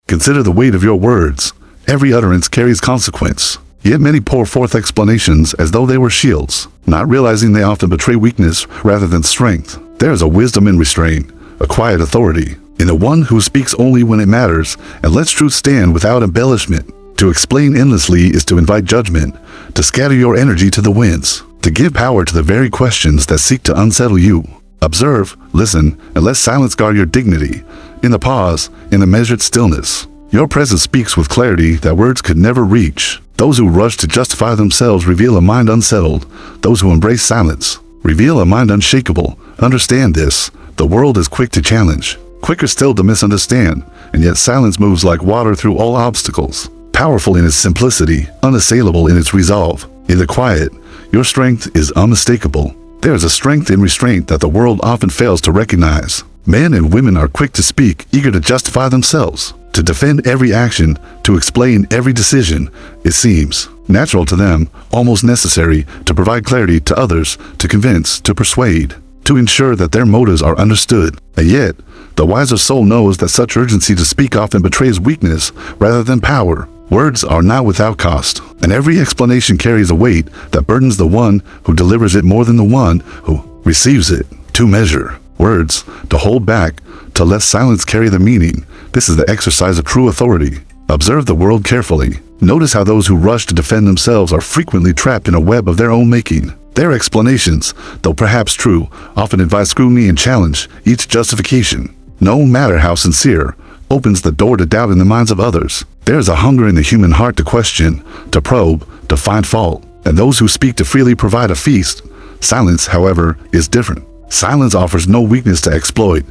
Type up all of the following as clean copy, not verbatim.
Consider the weight of your words. Every utterance carries consequence. Yet many pour forth explanations as though they were shields, not realizing they often betray weakness rather than strength. There is a wisdom in restraint, a quiet authority, in the one who speaks only when it matters and lets truth stand without embellishment. To explain endlessly is to invite judgment, to scatter your energy to the winds, to give power to the very questions that seek to unsettle you. Observe, listen, and let silence guard your dignity. In the pause, in the measured stillness, your presence speaks with clarity that words could never reach. Those who rush to justify themselves reveal a mind unsettled. Those who embrace silence reveal a mind unshakable. Understand this. The world is quick to challenge, quicker still to misunderstand, and yet silence moves like water through all obstacles. Powerful in its simplicity, unassailable in its resolve. In the quiet, your strength is unmistakable. There is a strength in restraint that the world often fails to recognize. Men and women are quick to speak, eager to justify themselves, to defend every action, to explain every decision. It seems natural to them, almost necessary, to provide clarity to others, to convince, to persuade, to ensure that their motives are understood. And yet, the wiser soul knows that such urgency to speak often betrays weakness rather than power. Words are not without cost, and every explanation carries a weight that burdens the one who delivers it more than the one who receives it. To measure words, to hold back, to let silence carry the meaning. This is the exercise of true authority. Observe the world carefully. Notice how those who rush to defend themselves are frequently trapped in a web of their own making. Their explanations, though perhaps true, often invite scrutiny and challenge. Each justification, no matter how sincere, opens the door to doubt in the minds of others. There is a hunger in the human heart to question, to probe, to find fault, and those who speak to freely provide a feast. Silence, however, is different. Silence offers no weakness to exploit.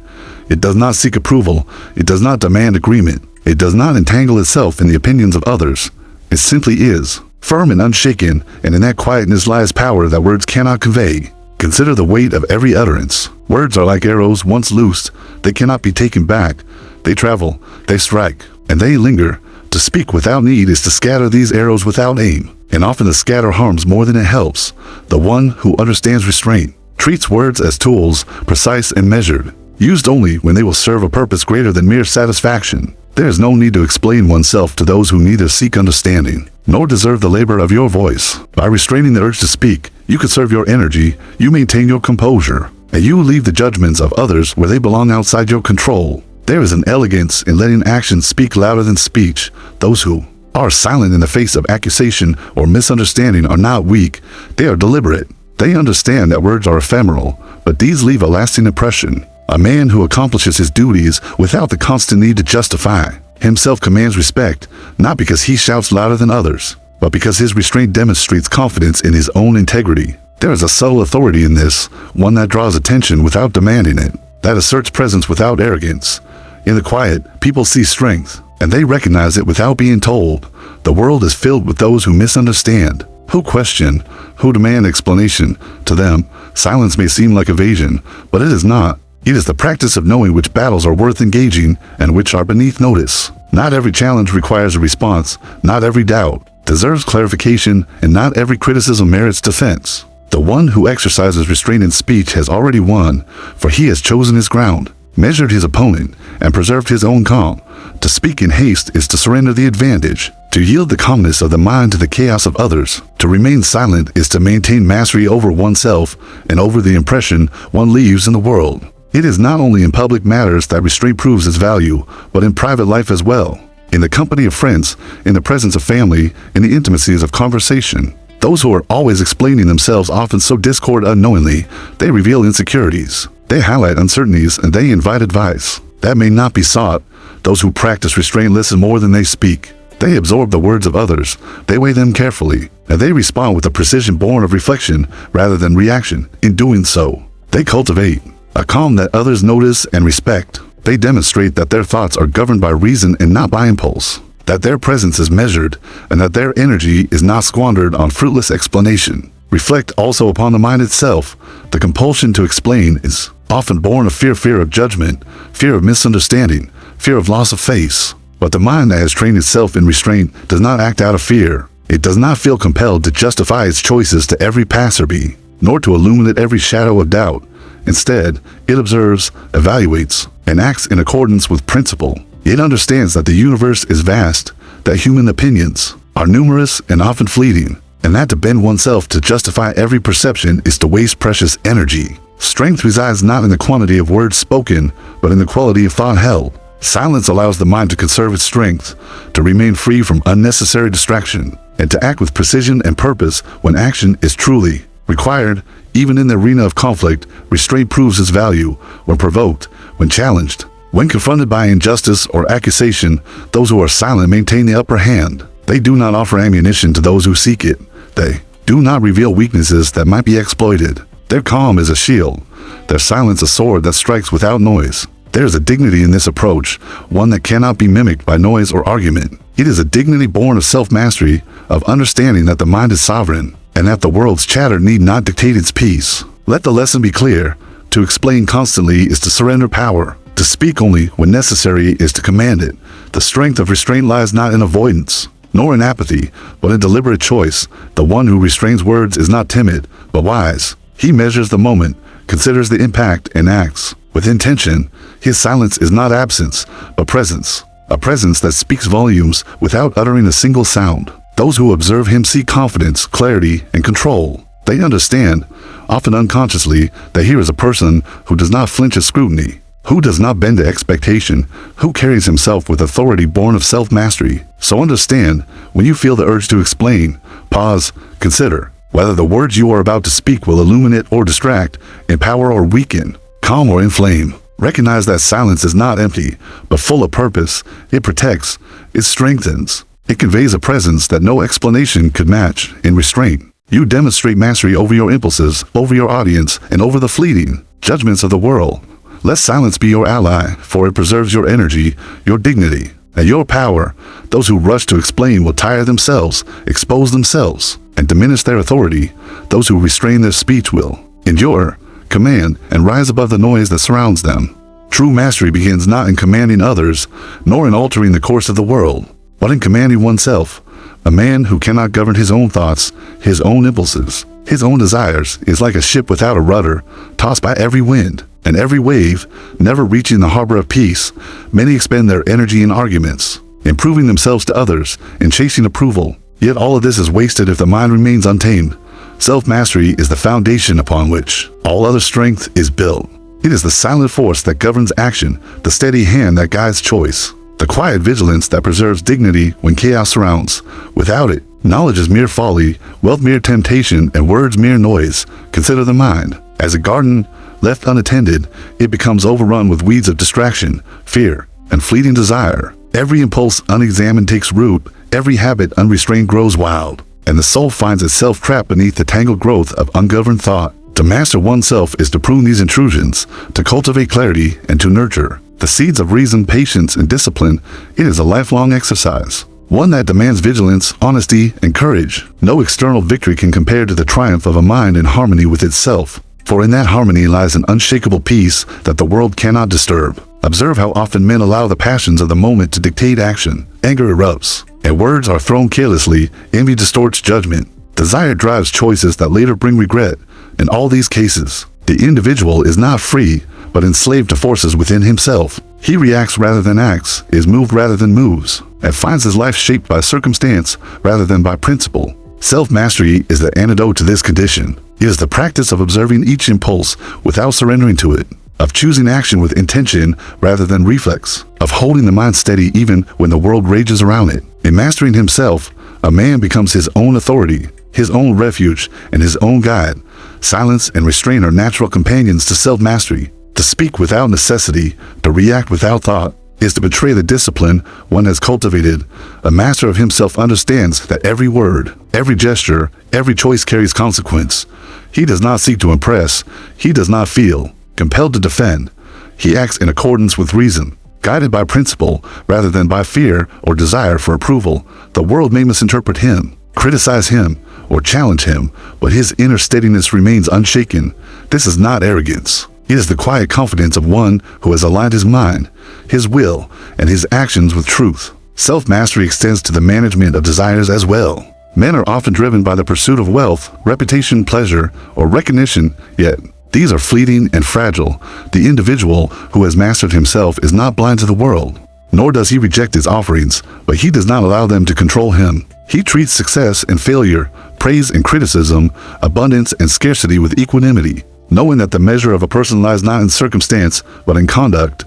It does not seek approval. It does not demand agreement. It does not entangle itself in the opinions of others. It simply is, firm and unshaken, and in that quietness lies power that words cannot convey. Consider the weight of every utterance. Words are like arrows once loosed. They cannot be taken back. They travel, they strike, and they linger. To speak without need is to scatter these arrows without aim, and often the scatter harms more than it helps. The one who understands restraint treats words as tools, precise and measured, used only when they will serve a purpose greater than mere satisfaction. There is no need to explain oneself to those who neither seek understanding nor deserve the labor of your voice. By restraining the urge to speak, you conserve your energy, you maintain your composure, and you leave the judgments of others where they belong outside your control. There is an elegance in letting actions speak louder than speech. Those who are silent in the face of accusation or misunderstanding are not weak, they are deliberate. They understand that words are ephemeral, but these leave a lasting impression. A man who accomplishes his duties without the constant need to justify himself commands respect, not because he shouts louder than others, but because his restraint demonstrates confidence in his own integrity. There is a subtle authority in this, one that draws attention without demanding it, that asserts presence without arrogance. In the quiet, people see strength, and they recognize it without being told. The world is filled with those who misunderstand, who question, who demand explanation. To them, silence may seem like evasion, but it is not. It is the practice of knowing which battles are worth engaging and which are beneath notice. Not every challenge requires a response, not every doubt deserves clarification, and not every criticism merits defense. The one who exercises restraint in speech has already won, for he has chosen his ground, measured his opponent, and preserved his own calm. To speak in haste is to surrender the advantage, to yield the calmness of the mind to the chaos of others. To remain silent is to maintain mastery over oneself and over the impression one leaves in the world. It is not only in public matters that restraint proves its value, but in private life as well. In the company of friends, in the presence of family, in the intimacies of conversation. Those who are always explaining themselves often sow discord unknowingly. They reveal insecurities. They highlight uncertainties, and they invite advice that may not be sought. Those who practice restraint listen more than they speak. They absorb the words of others. They weigh them carefully, and they respond with a precision born of reflection rather than reaction. In doing so, they cultivate a calm that others notice and respect. They demonstrate that their thoughts are governed by reason and not by impulse, that their presence is measured, and that their energy is not squandered on fruitless explanation. Reflect also upon the mind itself. The compulsion to explain is often born of fear of judgment, fear of misunderstanding, fear of loss of face. But the mind that has trained itself in restraint does not act out of fear. It does not feel compelled to justify its choices to every passerby, nor to illuminate every shadow of doubt. Instead, it observes, evaluates, and acts in accordance with principle. It understands that the universe is vast, that human opinions are numerous and often fleeting, and that to bend oneself to justify every perception is to waste precious energy. Strength resides not in the quantity of words spoken, but in the quality of thought held. Silence allows the mind to conserve its strength, to remain free from unnecessary distraction, and to act with precision and purpose when action is truly required. Even in the arena of conflict, restraint proves its value when provoked, when challenged. When confronted by injustice or accusation, those who are silent maintain the upper hand. They do not offer ammunition to those who seek it. They do not reveal weaknesses that might be exploited. Their calm is a shield, their silence a sword that strikes without noise. There is a dignity in this approach, one that cannot be mimicked by noise or argument. It is a dignity born of self-mastery, of understanding that the mind is sovereign, and that the world's chatter need not dictate its peace. Let the lesson be clear. To explain constantly is to surrender power. To speak only when necessary is to command it. The strength of restraint lies not in avoidance, nor in apathy, but in deliberate choice. The one who restrains words is not timid, but wise. He measures the moment, considers the impact, and acts with intention. His silence is not absence, but presence. A presence that speaks volumes without uttering a single sound. Those who observe him see confidence, clarity, and control. They understand, often unconsciously, that here is a person who does not flinch at scrutiny, who does not bend to expectation, who carries himself with authority born of self-mastery. So understand, when you feel the urge to explain, pause, consider whether the words you are about to speak will illuminate or distract, empower or weaken, calm or inflame. Recognize that silence is not empty, but full of purpose. It protects, it strengthens, it conveys a presence that no explanation could match. In restraint, you demonstrate mastery over your impulses, over your audience, and over the fleeting judgments of the world. Let silence be your ally, for it preserves your energy, your dignity, and your power. Those who rush to explain will tire themselves, expose themselves, and diminish their authority. Those who restrain their speech will endure, command, and rise above the noise that surrounds them. True mastery begins not in commanding others, nor in altering the course of the world, but in commanding oneself. A man who cannot govern his own thoughts, his own impulses, his own desires, is like a ship without a rudder, tossed by every wind and every wave, never reaching the harbor of peace. Many expend their energy in arguments, in proving themselves to others, in chasing approval. Yet all of this is wasted if the mind remains untamed. Self-mastery is the foundation upon which all other strength is built. It is the silent force that governs action, the steady hand that guides choice, the quiet vigilance that preserves dignity when chaos surrounds. Without it, knowledge is mere folly, wealth mere temptation, and words mere noise. Consider the mind. As a garden left unattended, it becomes overrun with weeds of distraction, fear, and fleeting desire. Every impulse unexamined takes root, every habit unrestrained grows wild, and the soul finds itself trapped beneath the tangled growth of ungoverned thought. To master oneself is to prune these intrusions, to cultivate clarity, and to nurture the seeds of reason, patience, and discipline. It is a lifelong exercise, one that demands vigilance, honesty, and courage. No external victory can compare to the triumph of a mind in harmony with itself, for in that harmony lies an unshakable peace that the world cannot disturb. Observe how often men allow the passions of the moment to dictate action. Anger erupts, and words are thrown carelessly. Envy distorts judgment. Desire drives choices that later bring regret. In all these cases, the individual is not free, but enslaved to forces within himself. He reacts rather than acts, is moved rather than moves, and finds his life shaped by circumstance rather than by principle. Self-mastery is the antidote to this condition. It is the practice of observing each impulse without surrendering to it, of choosing action with intention rather than reflex, of holding the mind steady even when the world rages around it. In mastering himself, a man becomes his own authority, his own refuge, and his own guide. Silence and restraint are natural companions to self-mastery. To speak without necessity, to react without thought, is to betray the discipline one has cultivated. A master of himself understands that every word, every gesture, every choice carries consequence. He does not seek to impress. He does not feel compelled to defend. He acts in accordance with reason, guided by principle rather than by fear or desire for approval. The world may misinterpret him, criticize him, or challenge him, but his inner steadiness remains unshaken. This is not arrogance. It is the quiet confidence of one who has aligned his mind, his will, and his actions with truth. Self-mastery extends to the management of desires as well. Men are often driven by the pursuit of wealth, reputation, pleasure, or recognition, yet these are fleeting and fragile. The individual who has mastered himself is not blind to the world. nor does he reject his offerings, but he does not allow them to control him. He treats success and failure, praise and criticism, abundance and scarcity with equanimity, knowing that the measure of a person lies not in circumstance, but in conduct.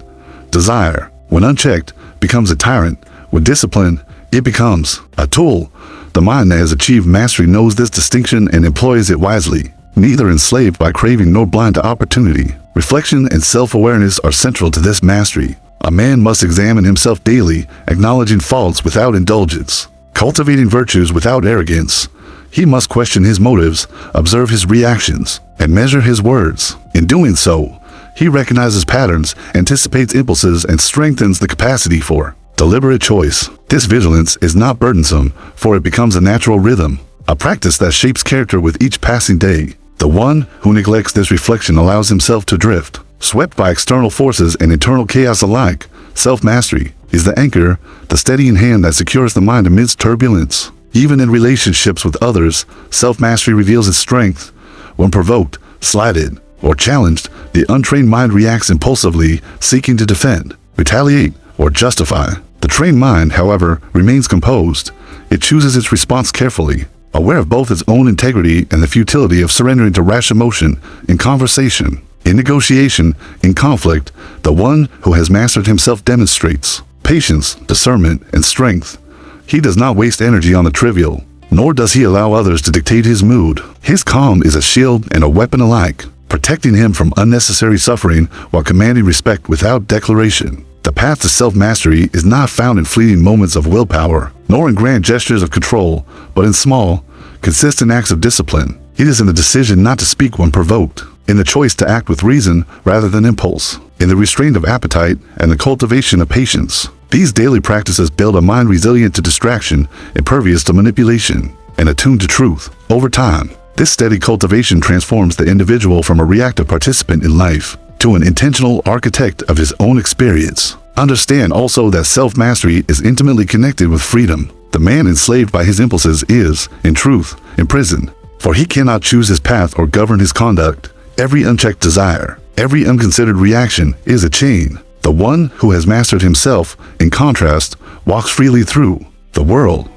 Desire, when unchecked, becomes a tyrant. With discipline, it becomes a tool. The mind that has achieved mastery knows this distinction and employs it wisely, neither enslaved by craving nor blind to opportunity. Reflection and self-awareness are central to this mastery. A man must examine himself daily, acknowledging faults without indulgence, cultivating virtues without arrogance. He must question his motives, observe his reactions, and measure his words. In doing so, he recognizes patterns, anticipates impulses, and strengthens the capacity for deliberate choice. This vigilance is not burdensome, for it becomes a natural rhythm, a practice that shapes character with each passing day. The one who neglects this reflection allows himself to drift, swept by external forces and internal chaos alike. Self-mastery is the anchor, the steadying hand that secures the mind amidst turbulence. Even in relationships with others, self-mastery reveals its strength. When provoked, slighted, or challenged, the untrained mind reacts impulsively, seeking to defend, retaliate, or justify. The trained mind, however, remains composed. It chooses its response carefully, aware of both its own integrity and the futility of surrendering to rash emotion. In conversation, in negotiation, in conflict, the one who has mastered himself demonstrates patience, discernment, and strength. He does not waste energy on the trivial, nor does he allow others to dictate his mood. His calm is a shield and a weapon alike, protecting him from unnecessary suffering while commanding respect without declaration. The path to self-mastery is not found in fleeting moments of willpower, nor in grand gestures of control, but in small, consistent acts of discipline. It is in the decision not to speak when provoked, in the choice to act with reason rather than impulse, in the restraint of appetite and the cultivation of patience. These daily practices build a mind resilient to distraction, impervious to manipulation, and attuned to truth. Over time, this steady cultivation transforms the individual from a reactive participant in life to an intentional architect of his own experience. Understand also that self-mastery is intimately connected with freedom. The man enslaved by his impulses is, in truth, imprisoned, for he cannot choose his path or govern his conduct. Every unchecked desire, every unconsidered reaction is a chain. The one who has mastered himself, in contrast, walks freely through the world.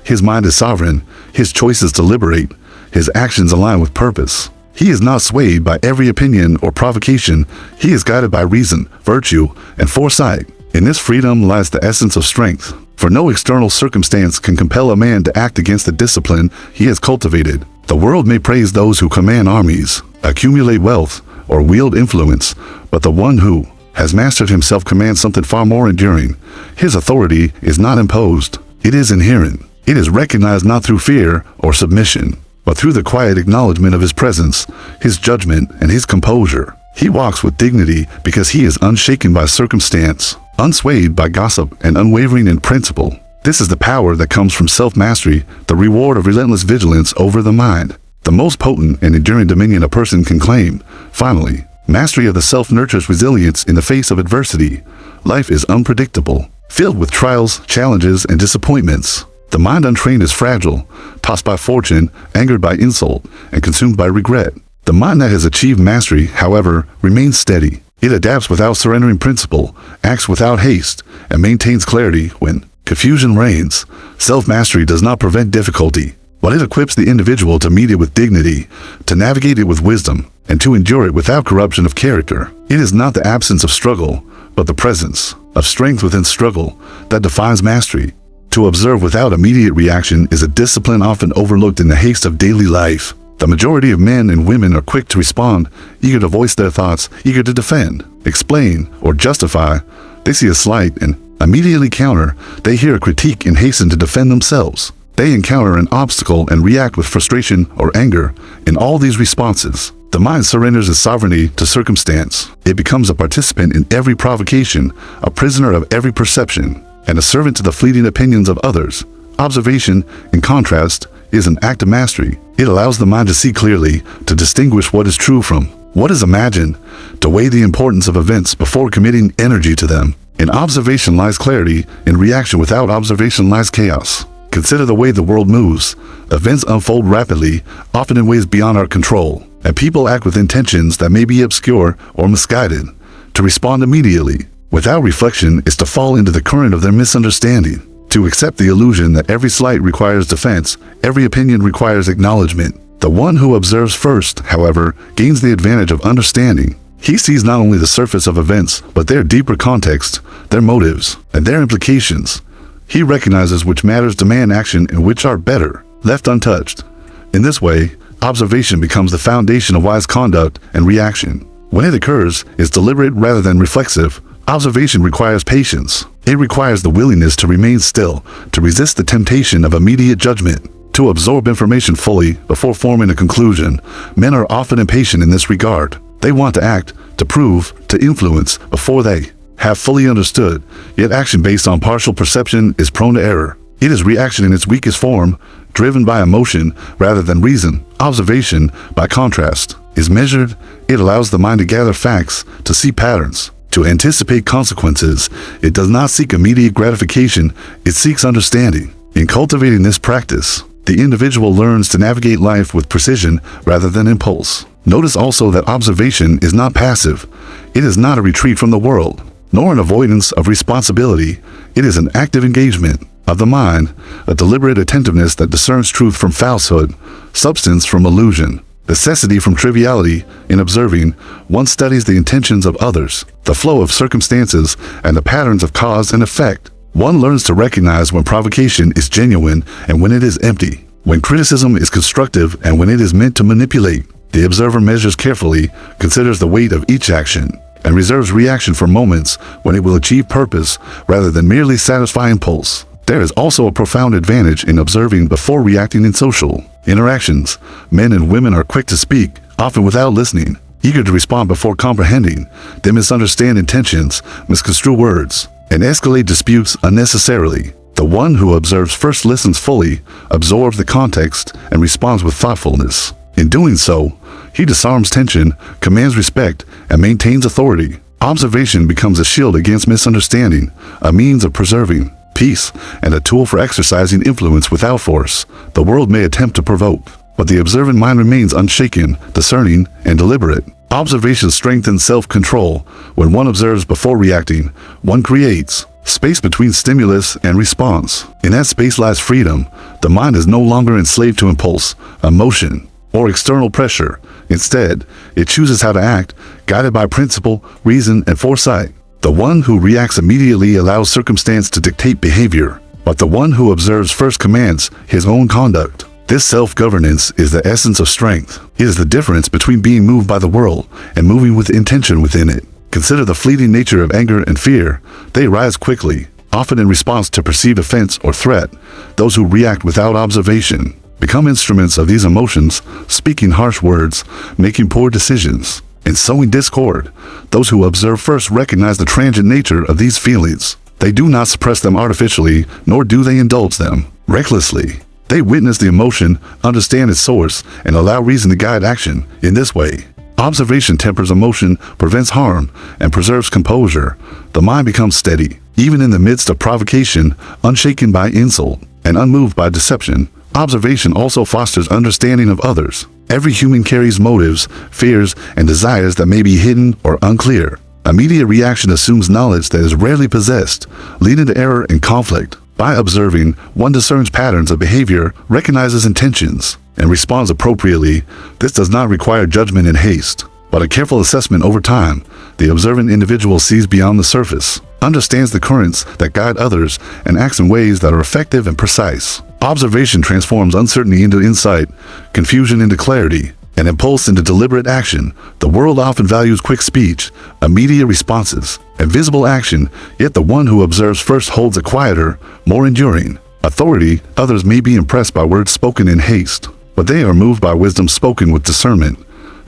His mind is sovereign, his choices deliberate, his actions align with purpose. He is not swayed by every opinion or provocation. He is guided by reason, virtue, and foresight. In this freedom lies the essence of strength, for no external circumstance can compel a man to act against the discipline he has cultivated. The world may praise those who command armies, accumulate wealth, or wield influence, but the one who has mastered himself commands something far more enduring. His authority is not imposed. It is inherent. It is recognized not through fear or submission, but through the quiet acknowledgement of his presence, his judgment, and his composure. He walks with dignity because he is unshaken by circumstance, unswayed by gossip, and unwavering in principle. This is the power that comes from self-mastery, the reward of relentless vigilance over the mind, the most potent and enduring dominion a person can claim. Finally, mastery of the self nurtures resilience in the face of adversity. Life is unpredictable, filled with trials, challenges, and disappointments. The mind untrained is fragile, tossed by fortune, angered by insult, and consumed by regret. The mind that has achieved mastery, however, remains steady. It adapts without surrendering principle, acts without haste, and maintains clarity when confusion reigns. Self-mastery does not prevent difficulty, but it equips the individual to meet it with dignity, to navigate it with wisdom, and to endure it without corruption of character. It is not the absence of struggle, but the presence of strength within struggle that defines mastery. To observe without immediate reaction is a discipline often overlooked in the haste of daily life. The majority of men and women are quick to respond, eager to voice their thoughts, eager to defend, explain, or justify. They see a slight and immediately counter. They hear a critique and hasten to defend themselves. They encounter an obstacle and react with frustration or anger. In all these responses, the mind surrenders its sovereignty to circumstance. It becomes a participant in every provocation, a prisoner of every perception, and a servant to the fleeting opinions of others. Observation, in contrast, is an act of mastery. It allows the mind to see clearly, to distinguish what is true from what is imagined, to weigh the importance of events before committing energy to them. In observation lies clarity, in reaction without observation lies chaos. Consider the way the world moves. Events unfold rapidly, often in ways beyond our control, and people act with intentions that may be obscure or misguided. To respond immediately, Without reflection is to fall into the current of their misunderstanding, to accept the illusion that every slight requires defense, every opinion requires acknowledgement. The one who observes first, however, gains the advantage of understanding. He sees not only the surface of events, but their deeper context, their motives, and their implications. He recognizes which matters demand action and which are better left untouched. In this way, observation becomes the foundation of wise conduct and reaction. When it occurs, it's deliberate rather than reflexive. Observation requires patience. It requires the willingness to remain still, to resist the temptation of immediate judgment, to absorb information fully before forming a conclusion. Men are often impatient in this regard. They want to act, to prove, to influence before they have fully understood. Yet action based on partial perception is prone to error. It is reaction in its weakest form, driven by emotion rather than reason. Observation, by contrast, is measured. It allows the mind to gather facts, to see patterns, to anticipate consequences. It does not seek immediate gratification, it seeks understanding. In cultivating this practice, the individual learns to navigate life with precision rather than impulse. Notice also that observation is not passive. It is not a retreat from the world, nor an avoidance of responsibility. It is an active engagement of the mind, a deliberate attentiveness that discerns truth from falsehood, substance from illusion, necessity from triviality. In observing, one studies the intentions of others, the flow of circumstances, and the patterns of cause and effect. One learns to recognize when provocation is genuine and when it is empty, when criticism is constructive and when it is meant to manipulate. The observer measures carefully, considers the weight of each action, and reserves reaction for moments when it will achieve purpose rather than merely satisfy impulse. There is also a profound advantage in observing before reacting in social interactions. Men and women are quick to speak, often without listening, eager to respond before comprehending. They misunderstand intentions, misconstrue words, and escalate disputes unnecessarily. The one who observes first listens fully, absorbs the context, and responds with thoughtfulness. In doing so, he disarms tension, commands respect, and maintains authority. Observation becomes a shield against misunderstanding, a means of preserving peace, and a tool for exercising influence without force. The world may attempt to provoke, but the observant mind remains unshaken, discerning, and deliberate. Observation strengthens self-control. When one observes before reacting, one creates space between stimulus and response. In that space lies freedom. The mind is no longer enslaved to impulse, emotion, or external pressure. Instead, it chooses how to act, guided by principle, reason, and foresight. The one who reacts immediately allows circumstance to dictate behavior, but the one who observes first commands his own conduct. This self-governance is the essence of strength. It is the difference between being moved by the world and moving with intention within it. Consider the fleeting nature of anger and fear. They rise quickly, often in response to perceived offense or threat. Those who react without observation become instruments of these emotions, speaking harsh words, making poor decisions, and sowing discord. Those who observe first recognize the transient nature of these feelings. They do not suppress them artificially, nor do they indulge them recklessly. They witness the emotion, understand its source, and allow reason to guide action. In this way, observation tempers emotion, prevents harm, and preserves composure. The mind becomes steady, even in the midst of provocation, unshaken by insult, and unmoved by deception. Observation also fosters understanding of others. Every human carries motives, fears, and desires that may be hidden or unclear. Immediate reaction assumes knowledge that is rarely possessed, leading to error and conflict. By observing, one discerns patterns of behavior, recognizes intentions, and responds appropriately. This does not require judgment in haste, but a careful assessment over time. The observant individual sees beyond the surface, understands the currents that guide others, and acts in ways that are effective and precise. Observation transforms uncertainty into insight, confusion into clarity, and impulse into deliberate action. The world often values quick speech, immediate responses, and visible action, yet the one who observes first holds a quieter, more enduring authority. Others may be impressed by words spoken in haste, but they are moved by wisdom spoken with discernment.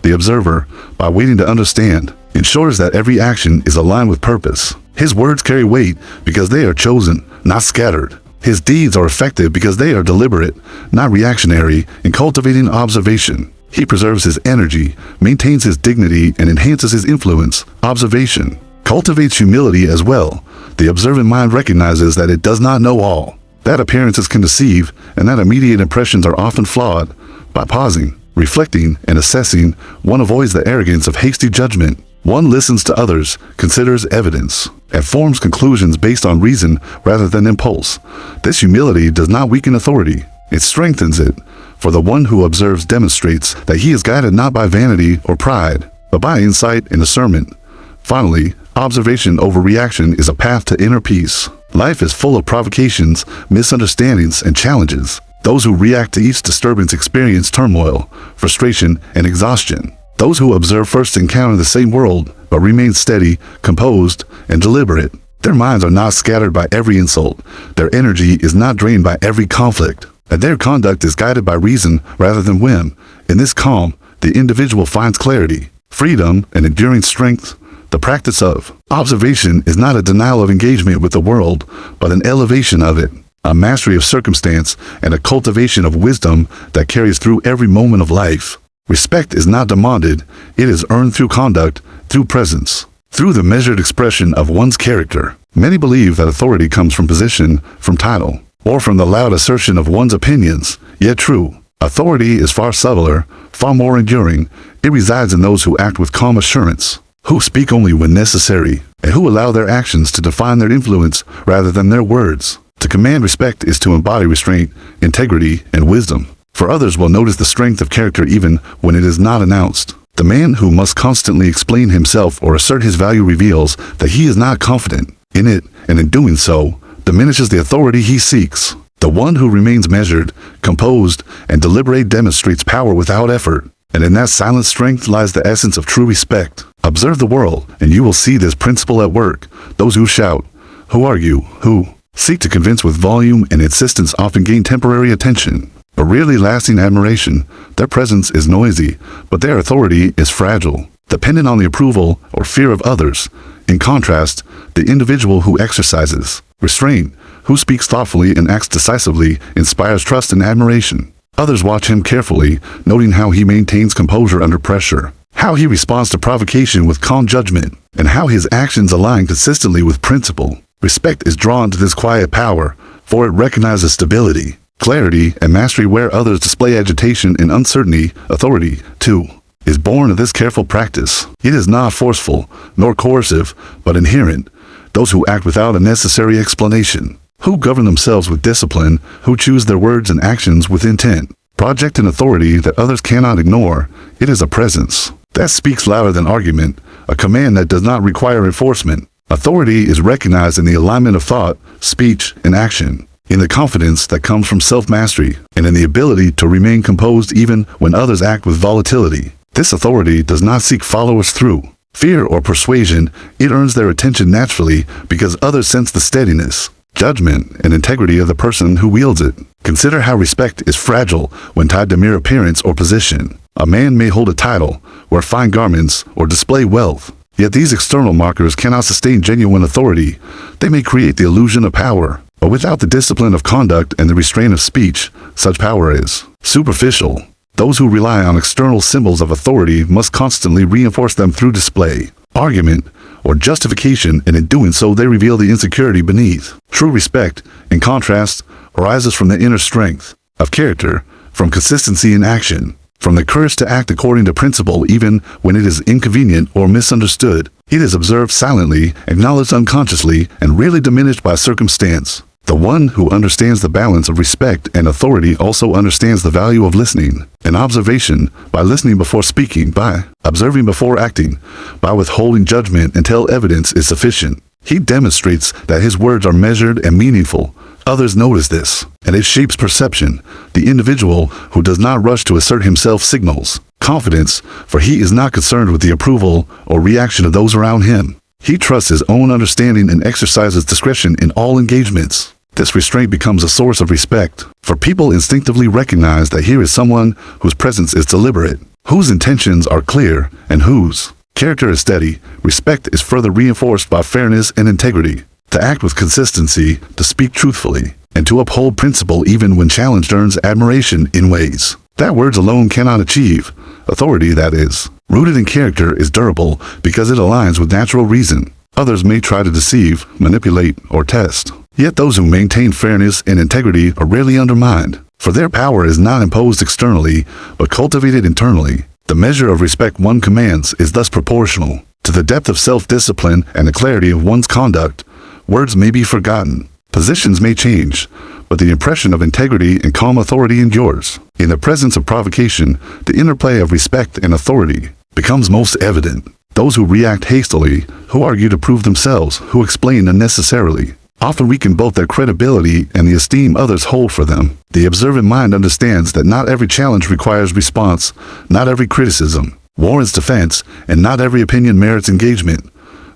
The observer, by waiting to understand, ensures that every action is aligned with purpose. His words carry weight because they are chosen, not scattered. His deeds are effective because they are deliberate, not reactionary. In cultivating observation, he preserves his energy, maintains his dignity, and enhances his influence. Observation cultivates humility as well. The observant mind recognizes that it does not know all, that appearances can deceive, and that immediate impressions are often flawed. By pausing, reflecting, and assessing, one avoids the arrogance of hasty judgment. One listens to others, considers evidence, and forms conclusions based on reason rather than impulse. This humility does not weaken authority, it strengthens it. For the one who observes demonstrates that he is guided not by vanity or pride, but by insight and discernment. Finally, observation over reaction is a path to inner peace. Life is full of provocations, misunderstandings, and challenges. Those who react to each disturbance experience turmoil, frustration, and exhaustion. Those who observe first encounter the same world, but remain steady, composed, and deliberate. Their minds are not scattered by every insult. Their energy is not drained by every conflict. And their conduct is guided by reason rather than whim. In this calm, the individual finds clarity, freedom, and enduring strength. The practice of observation is not a denial of engagement with the world, but an elevation of it, a mastery of circumstance, and a cultivation of wisdom that carries through every moment of life. Respect is not demanded, it is earned through conduct, through presence, through the measured expression of one's character. Many believe that authority comes from position, from title, or from the loud assertion of one's opinions, yet true. Authority is far subtler, far more enduring. It resides in those who act with calm assurance, who speak only when necessary, and who allow their actions to define their influence rather than their words. To command respect is to embody restraint, integrity, and wisdom. For others will notice the strength of character even when it is not announced. The man who must constantly explain himself or assert his value reveals that he is not confident in it, and in doing so, diminishes the authority he seeks. The one who remains measured, composed, and deliberate demonstrates power without effort, and in that silent strength lies the essence of true respect. Observe the world, and you will see this principle at work. Those who shout, who argue, who seek to convince with volume and insistence often gain temporary attention, but rarely lasting admiration. Their presence is noisy, but their authority is fragile, dependent on the approval or fear of others. In contrast, the individual who exercises restraint, who speaks thoughtfully and acts decisively, inspires trust and admiration. Others watch him carefully, noting how he maintains composure under pressure, how he responds to provocation with calm judgment, and how his actions align consistently with principle. Respect is drawn to this quiet power, for it recognizes stability, clarity, and mastery where others display agitation and uncertainty. Authority, too, is born of this careful practice. It is not forceful, nor coercive, but inherent. Those who act without a necessary explanation, who govern themselves with discipline, who choose their words and actions with intent, project an authority that others cannot ignore. It is a presence that speaks louder than argument, a command that does not require enforcement. Authority is recognized in the alignment of thought, speech, and action, in the confidence that comes from self-mastery, and in the ability to remain composed even when others act with volatility. This authority does not seek followers through fear or persuasion. It earns their attention naturally because others sense the steadiness, judgment, and integrity of the person who wields it. Consider how respect is fragile when tied to mere appearance or position. A man may hold a title, wear fine garments, or display wealth, yet these external markers cannot sustain genuine authority. They may create the illusion of power, but without the discipline of conduct and the restraint of speech, such power is superficial. Those who rely on external symbols of authority must constantly reinforce them through display, argument, or justification, and in doing so they reveal the insecurity beneath. True respect, in contrast, arises from the inner strength of character, from consistency in action, from the courage to act according to principle even when it is inconvenient or misunderstood. It is observed silently, acknowledged unconsciously, and rarely diminished by circumstance. The one who understands the balance of respect and authority also understands the value of listening and observation, by listening before speaking, by observing before acting, by withholding judgment until evidence is sufficient. He demonstrates that his words are measured and meaningful. Others notice this, and it shapes perception. The individual who does not rush to assert himself signals confidence, for he is not concerned with the approval or reaction of those around him. He trusts his own understanding and exercises discretion in all engagements. This restraint becomes a source of respect, for people instinctively recognize that here is someone whose presence is deliberate, whose intentions are clear, and whose character is steady. Respect is further reinforced by fairness and integrity. To act with consistency, to speak truthfully, and to uphold principle even when challenged earns admiration in ways that words alone cannot achieve. Authority, that is, rooted in character, is durable because it aligns with natural reason. Others may try to deceive, manipulate, or test. Yet those who maintain fairness and integrity are rarely undermined, for their power is not imposed externally, but cultivated internally. The measure of respect one commands is thus proportional To the depth of self-discipline and the clarity of one's conduct, words may be forgotten, positions may change, but the impression of integrity and calm authority endures. In the presence of provocation, the interplay of respect and authority becomes most evident. Those who react hastily, who argue to prove themselves, who explain unnecessarily, often weaken both their credibility and the esteem others hold for them. The observant mind understands that not every challenge requires response, not every criticism warrants defense, and not every opinion merits engagement.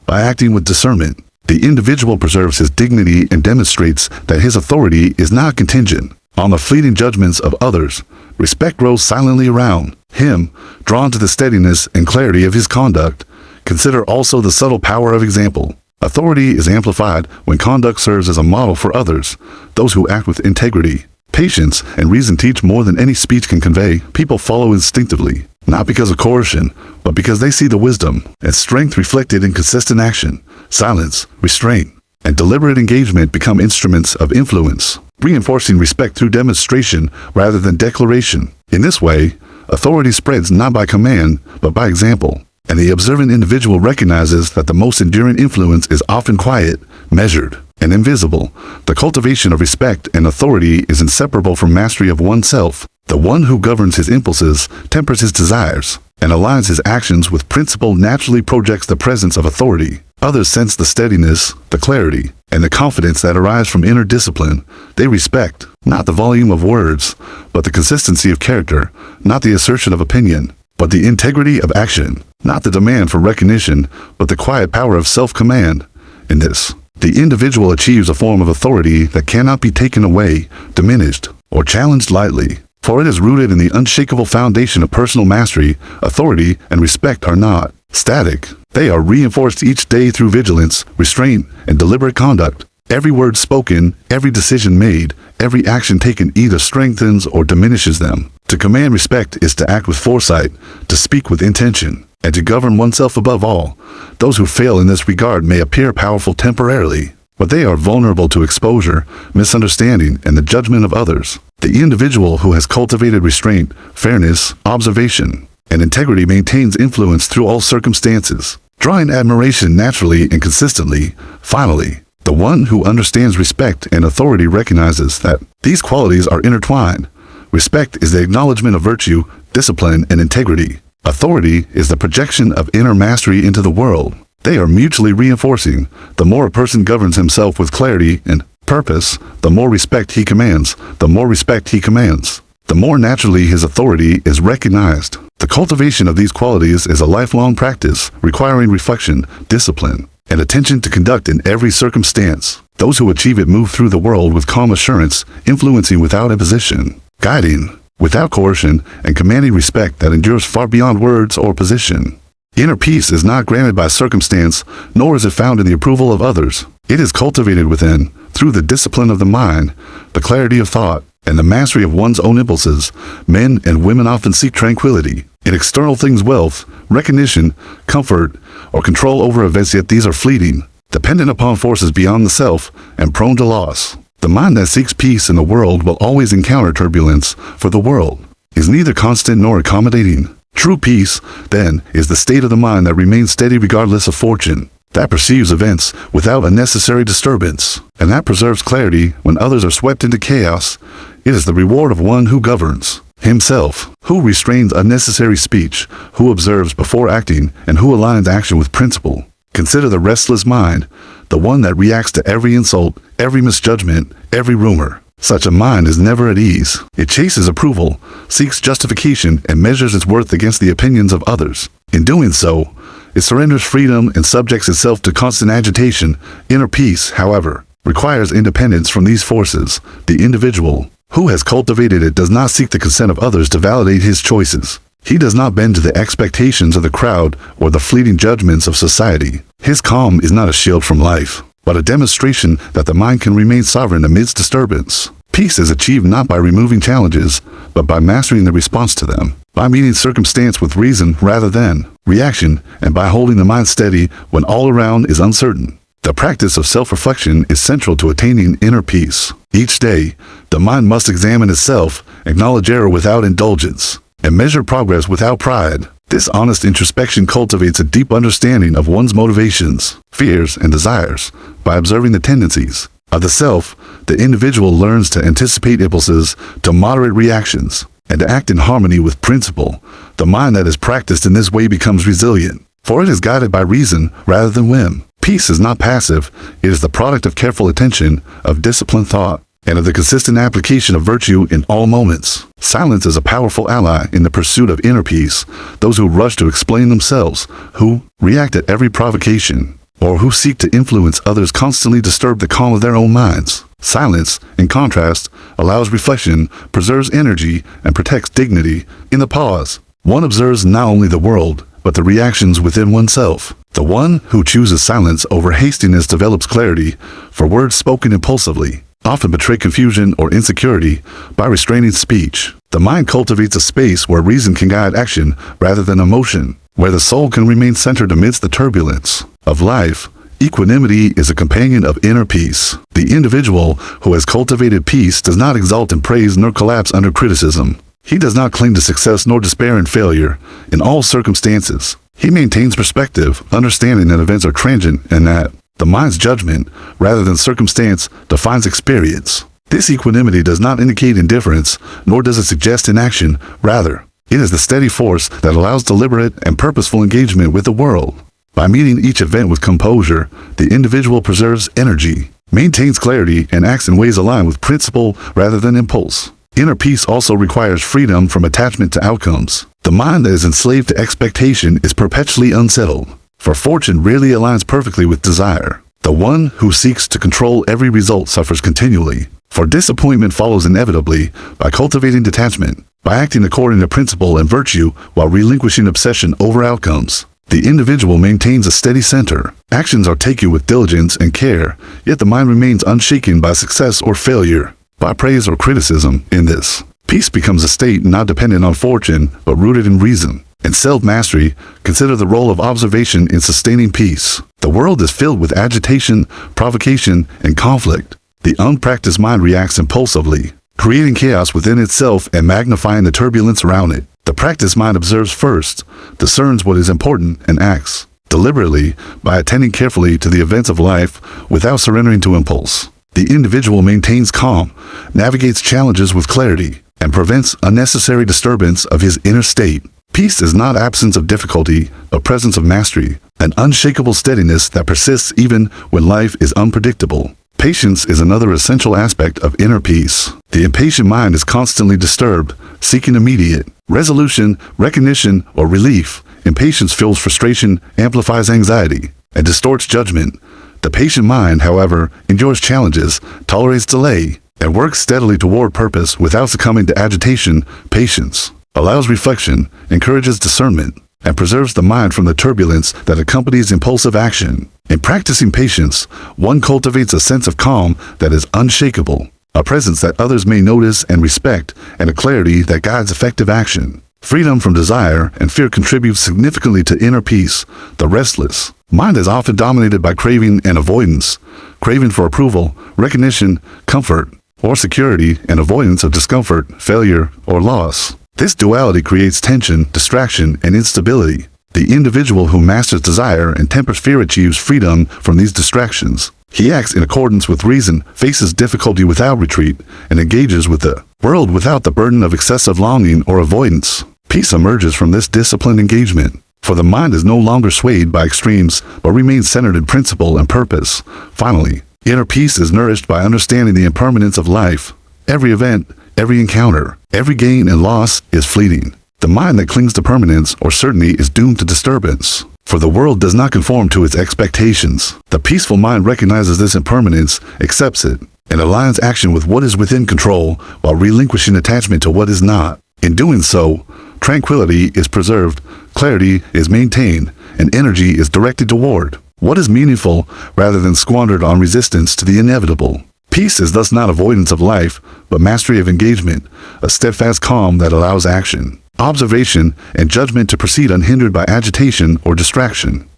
By acting with discernment, the individual preserves his dignity and demonstrates that his authority is not contingent on the fleeting judgments of others. Respect grows silently around him, drawn to the steadiness and clarity of his conduct. Consider also the subtle power of example. Authority is amplified when conduct serves as a model for others. Those who act with integrity, patience, and reason teach more than any speech can convey. People follow instinctively, not because of coercion, but because they see the wisdom and strength reflected in consistent action. Silence, restraint, and deliberate engagement become instruments of influence, reinforcing respect through demonstration rather than declaration. In this way, authority spreads not by command, but by example, and the observant individual recognizes that the most enduring influence is often quiet, measured, and invisible. The cultivation of respect and authority is inseparable from mastery of oneself. The one who governs his impulses, tempers his desires, and aligns his actions with principle naturally projects the presence of authority. Others sense the steadiness, the clarity, and the confidence that arise from inner discipline. They respect, not the volume of words, but the consistency of character, not the assertion of opinion, but the integrity of action, not the demand for recognition, but the quiet power of self-command. In this, the individual achieves a form of authority that cannot be taken away, diminished, or challenged lightly. For it is rooted in the unshakable foundation of personal mastery. Authority and respect are not static. They are reinforced each day through vigilance, restraint, and deliberate conduct. Every word spoken, every decision made, every action taken either strengthens or diminishes them. To command respect is to act with foresight, to speak with intention, and to govern oneself above all. Those who fail in this regard may appear powerful temporarily, but they are vulnerable to exposure, misunderstanding, and the judgment of others. The individual who has cultivated restraint, fairness, observation, and integrity maintains influence through all circumstances, drawing admiration naturally and consistently. Finally, the one who understands respect and authority recognizes that these qualities are intertwined. Respect is the acknowledgement of virtue, discipline, and integrity. Authority is the projection of inner mastery into the world. They are mutually reinforcing. The more a person governs himself with clarity and purpose, the more respect he commands. The more respect he commands, the more naturally his authority is recognized. The cultivation of these qualities is a lifelong practice, requiring reflection, discipline, and attention to conduct in every circumstance. Those who achieve it move through the world with calm assurance, influencing without imposition, guiding without coercion, and commanding respect that endures far beyond words or position. Inner peace is not granted by circumstance, nor is it found in the approval of others. It is cultivated within, through the discipline of the mind, the clarity of thought, and the mastery of one's own impulses. Men and women often seek tranquility in external things, wealth, recognition, comfort, or control over events, yet these are fleeting, dependent upon forces beyond the self, and prone to loss. The mind that seeks peace in the world will always encounter turbulence, for the world is neither constant nor accommodating. True peace, then, is the state of the mind that remains steady regardless of fortune, that perceives events without unnecessary disturbance, and that preserves clarity when others are swept into chaos. It is the reward of one who governs himself, who restrains unnecessary speech, who observes before acting, and who aligns action with principle. Consider the restless mind, the one that reacts to every insult, every misjudgment, every rumor. Such a mind is never at ease. It chases approval, seeks justification, and measures its worth against the opinions of others. In doing so, it surrenders freedom and subjects itself to constant agitation. Inner peace, however, requires independence from these forces. The individual who has cultivated it does not seek the consent of others to validate his choices. He does not bend to the expectations of the crowd or the fleeting judgments of society. His calm is not a shield from life, but a demonstration that the mind can remain sovereign amidst disturbance. Peace is achieved not by removing challenges, but by mastering the response to them, by meeting circumstance with reason rather than reaction, and by holding the mind steady when all around is uncertain. The practice of self-reflection is central to attaining inner peace. Each day, the mind must examine itself, acknowledge error without indulgence, and measure progress without pride. This honest introspection cultivates a deep understanding of one's motivations, fears, and desires. By observing the tendencies of the self, the individual learns to anticipate impulses, to moderate reactions, and to act in harmony with principle. The mind that is practiced in this way becomes resilient, for it is guided by reason rather than whim. Peace is not passive, it is the product of careful attention, of disciplined thought, and of the consistent application of virtue in all moments. Silence is a powerful ally in the pursuit of inner peace. Those who rush to explain themselves, who react at every provocation, or who seek to influence others constantly disturb the calm of their own minds. Silence, in contrast, allows reflection, preserves energy, and protects dignity. In the pause, one observes not only the world, but the reactions within oneself. The one who chooses silence over hastiness develops clarity, for words spoken impulsively often betray confusion or insecurity. By restraining speech, the mind cultivates a space where reason can guide action rather than emotion, where the soul can remain centered amidst the turbulence of life. Equanimity is a companion of inner peace. The individual who has cultivated peace does not exalt in praise nor collapse under criticism. He does not cling to success nor despair in failure. In all circumstances, he maintains perspective, understanding that events are transient and that the mind's judgment, rather than circumstance, defines experience. This equanimity does not indicate indifference, nor does it suggest inaction. Rather, it is the steady force that allows deliberate and purposeful engagement with the world. By meeting each event with composure, the individual preserves energy, maintains clarity, and acts in ways aligned with principle rather than impulse. Inner peace also requires freedom from attachment to outcomes. The mind that is enslaved to expectation is perpetually unsettled, for fortune rarely aligns perfectly with desire. The one who seeks to control every result suffers continually, for disappointment follows inevitably. By cultivating detachment, by acting according to principle and virtue while relinquishing obsession over outcomes, the individual maintains a steady center. Actions are taken with diligence and care, yet the mind remains unshaken by success or failure, by praise or criticism. In this, peace becomes a state not dependent on fortune, but rooted in reason and self-mastery. Consider the role of observation in sustaining peace. The world is filled with agitation, provocation, and conflict. The unpracticed mind reacts impulsively, creating chaos within itself and magnifying the turbulence around it. The practiced mind observes first, discerns what is important, and acts deliberately by attending carefully to the events of life without surrendering to impulse. The individual maintains calm, navigates challenges with clarity, and prevents unnecessary disturbance of his inner state. Peace is not absence of difficulty, but presence of mastery, an unshakable steadiness that persists even when life is unpredictable. Patience is another essential aspect of inner peace. The impatient mind is constantly disturbed, seeking immediate resolution, recognition, or relief. Impatience fuels frustration, amplifies anxiety, and distorts judgment. The patient mind, however, endures challenges, tolerates delay, and works steadily toward purpose without succumbing to agitation. Patience allows reflection, encourages discernment, and preserves the mind from the turbulence that accompanies impulsive action. In practicing patience, one cultivates a sense of calm that is unshakable, a presence that others may notice and respect, and a clarity that guides effective action. Freedom from desire and fear contributes significantly to inner peace. The restless mind is often dominated by craving and avoidance, craving for approval, recognition, comfort, or security, and avoidance of discomfort, failure, or loss. This duality creates tension, distraction, and instability. The individual who masters desire and tempers fear achieves freedom from these distractions. He acts in accordance with reason, faces difficulty without retreat, and engages with the world without the burden of excessive longing or avoidance. Peace emerges from this disciplined engagement, for the mind is no longer swayed by extremes, but remains centered in principle and purpose. Finally, inner peace is nourished by understanding the impermanence of life. Every event, every encounter, every gain and loss is fleeting. The mind that clings to permanence or certainty is doomed to disturbance, for the world does not conform to its expectations. The peaceful mind recognizes this impermanence, accepts it, and aligns action with what is within control while relinquishing attachment to what is not. In doing so, tranquility is preserved, clarity is maintained, and energy is directed toward what is meaningful rather than squandered on resistance to the inevitable. Peace is thus not avoidance of life, but mastery of engagement, a steadfast calm that allows action, observation, and judgment to proceed unhindered by agitation or distraction.